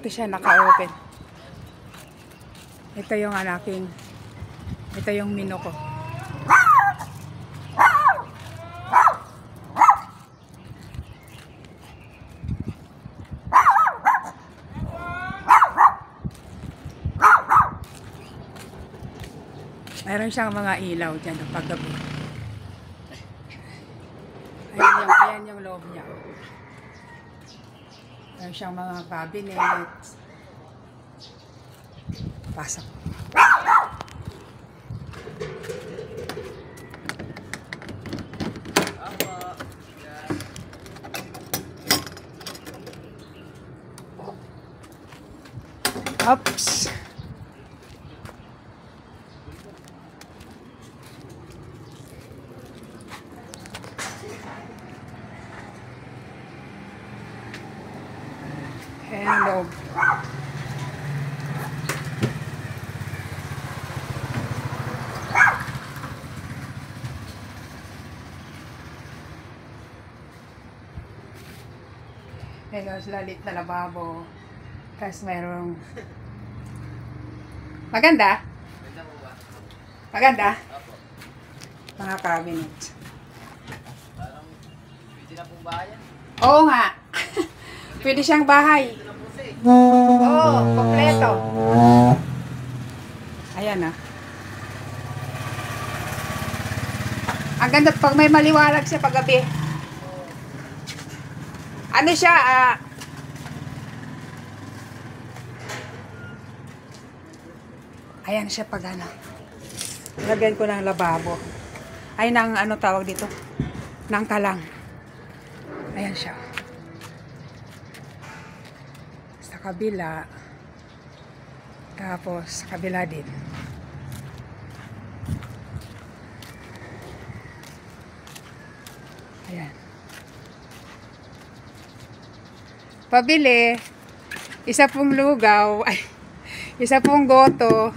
Ito siya naka-open. Ito yung anaking. Ito yung mino ko. Meron siyang mga ilaw dyan paggabi. Ayan yung loob niya. Meron siyang mga cabinet. Pasok. Oops. Ayan loob. Ayan lalit na lababo. Tapos mayroong maganda? Maganda po ba? Maganda? Opo. Mga cabinet. Parang pwede na pong bahayan. Oo nga. Pwede siyang bahay. Ito na po siya eh. Oo, kompleto. Ayan ah. Ang ganda pag may maliwanag siya paggabi. Ano siya, ayan siya pag ano. Lagyan ko ng lababo. Ay, ng ano tawag dito? Ng kalang. Ayan siya. Sa kabila. Tapos, sa kabila din. Ayan. Pabili. Isa pong lugaw. Ay, isa pong goto.